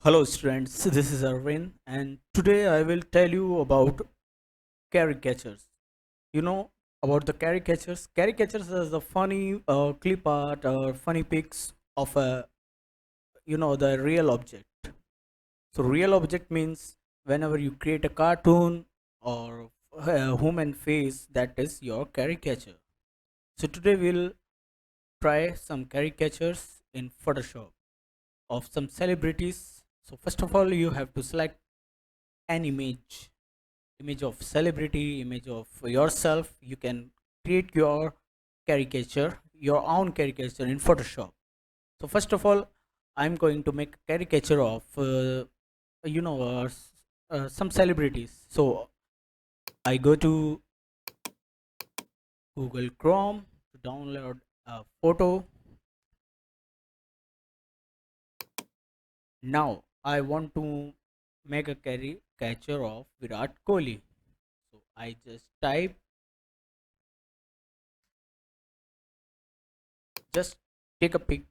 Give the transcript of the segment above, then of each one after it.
Hello students, this is Arvind and today I will tell you about caricatures. You know about the caricatures? Caricatures is the funny clip art or funny pics of the real object. So real object means whenever you create a cartoon or a human face, that is your caricature. So today we'll try some caricatures in Photoshop of some celebrities. So first of all you have to select an image of celebrity, image of yourself. You can create your caricature, your own caricature in Photoshop. So first of all, I'm going to make a caricature of you know uh, s- some celebrities. So I go to Google Chrome to download a photo. Now I want to make a caricature of Virat Kohli. So I just type, just take a pic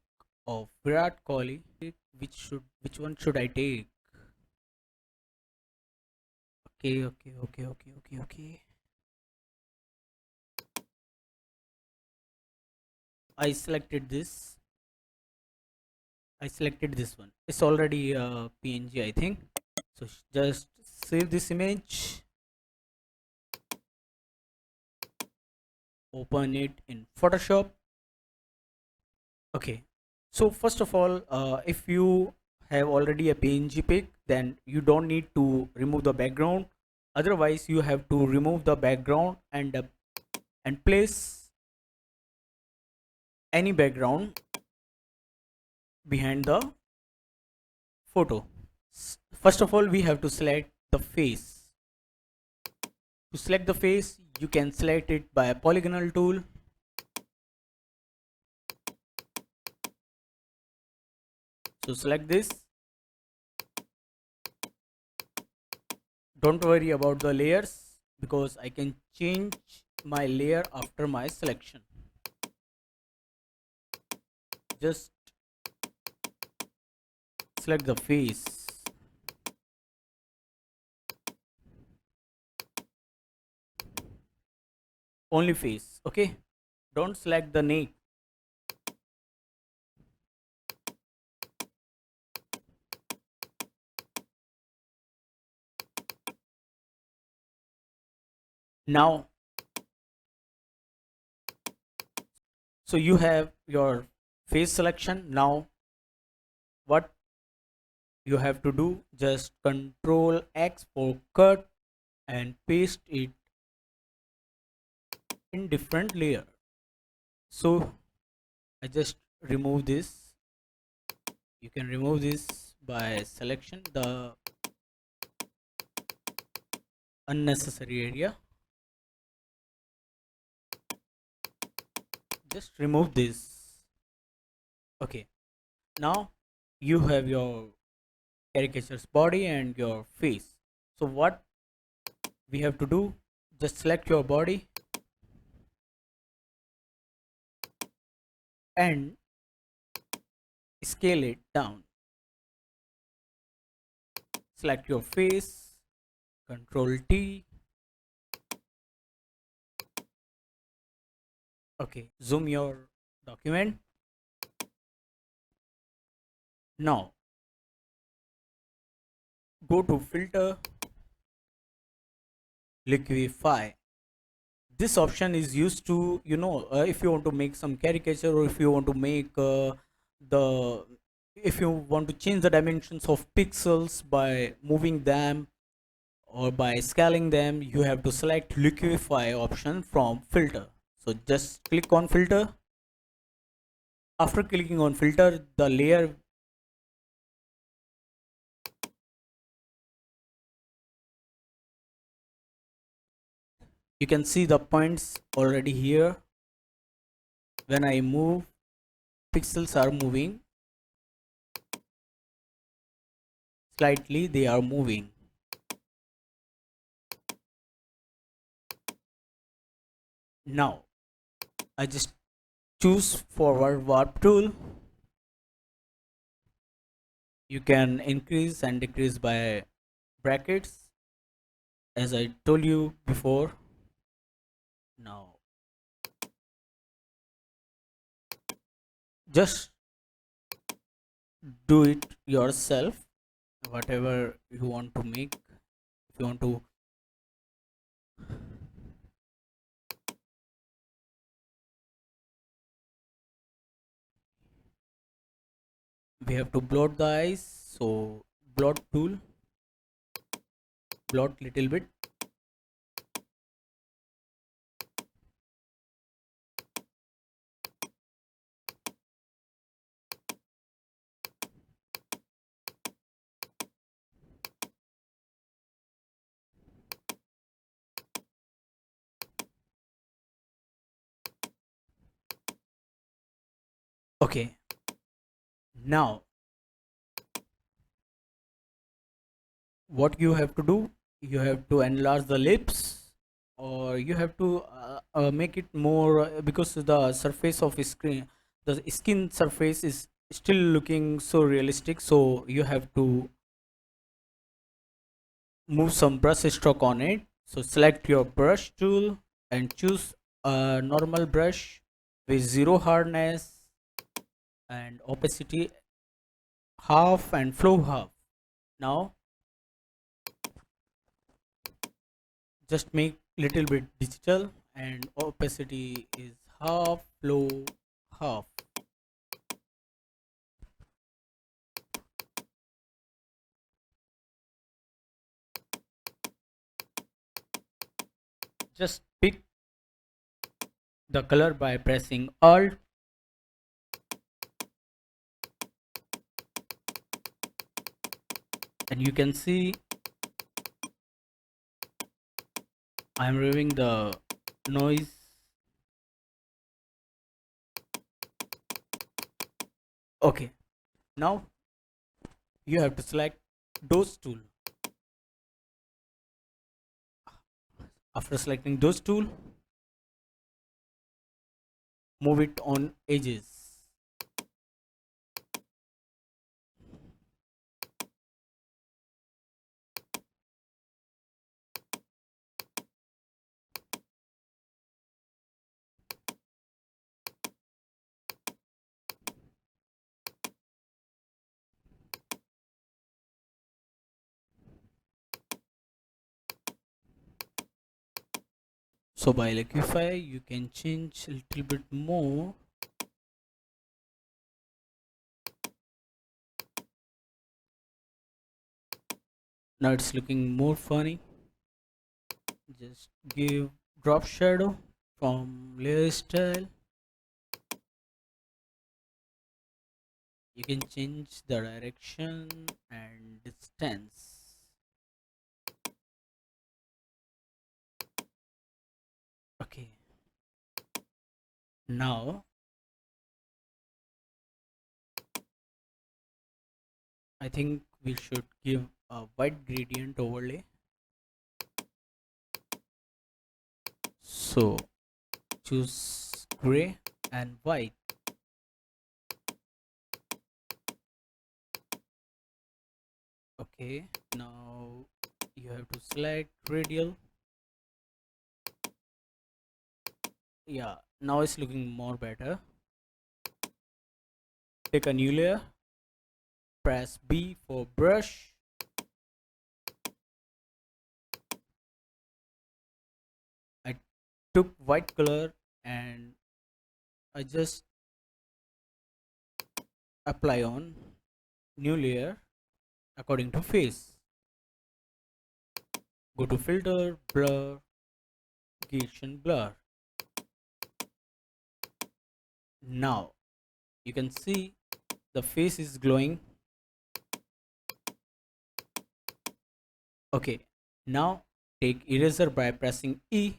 of Virat Kohli. Which one should I take? Okay. I selected this. I selected this one. It's already PNG, I think. So just save this image, open it in Photoshop. Okay. So first of all, if you have already a PNG pic, then you don't need to remove the background. Otherwise, you have to remove the background and place any background behind the photo. First of all, we have to select the face. To select the face, you can select it by a polygonal tool. So select this. Don't worry about the layers because I can change my layer after my selection. Just select the face. Only face, okay? Don't select the neck. Now, so you have your face selection. Now, what you have to do, just Control X for cut and paste it in different layer. So I just remove this. You can remove this by selection the unnecessary area. Just remove this. Okay, now you have your caricature's body and your face. So what we have to do, just select your body and scale it down. Select your face, Control T. Okay, zoom your document. Now go to filter, liquify. This option is used to, if you want to make some caricature, or if you want to make the if you want to change the dimensions of pixels by moving them or by scaling them, you have to select liquify option from filter. So just click on filter. After clicking on filter, the layer, you can see the points already here. When I move, pixels are moving slightly, they are moving. Now I just choose forward warp tool You can increase and decrease by brackets, as I told you before. Now just do it yourself, whatever you want to make. If you want to, we have to blot the eyes, so blot tool, blot little bit. Okay, now what you have to do, you have to enlarge the lips, or you have to make it more, because the surface of screen, the skin surface is still looking so realistic, so you have to move some brush stroke on it. So select your brush tool and choose a normal brush with zero hardness and opacity half and flow half. Now just make little bit digital and opacity is half, flow half. Just pick the color by pressing alt, and you can see I'm removing the noise. Okay, now you have to select those tool. After selecting those tool, move it on edges. So by liquify you can change a little bit more. Now it's looking more funny. Just give drop shadow from layer style. You can change the direction and distance. Okay, now I think we should give a white gradient overlay. So choose gray and white. Okay, now you have to select radial. Yeah, now it's looking more better. Take a new layer, press B for brush. I took white color and I just apply on new layer according to face. Go to filter, blur, Gaussian blur. Now you can see the face is glowing. Okay, now take eraser by pressing E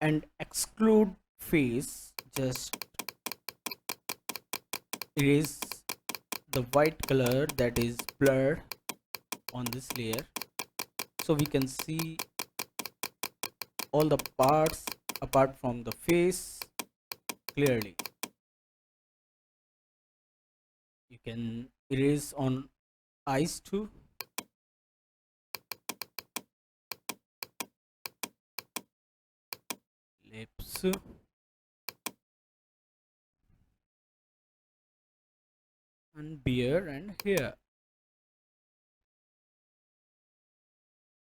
and exclude face. Just erase the white color that is blurred on this layer, so we can see all the parts apart from the face clearly. You can erase on eyes too. Lips and beard and hair.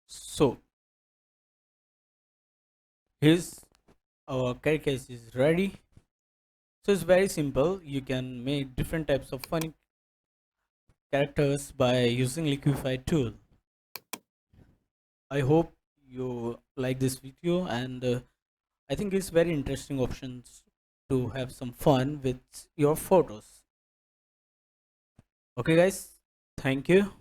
So his our caricature is ready. So it's very simple. You can make different types of funny characters by using liquify tool. I hope you like this video, and I think it's very interesting options to have some fun with your photos. Okay guys, thank you.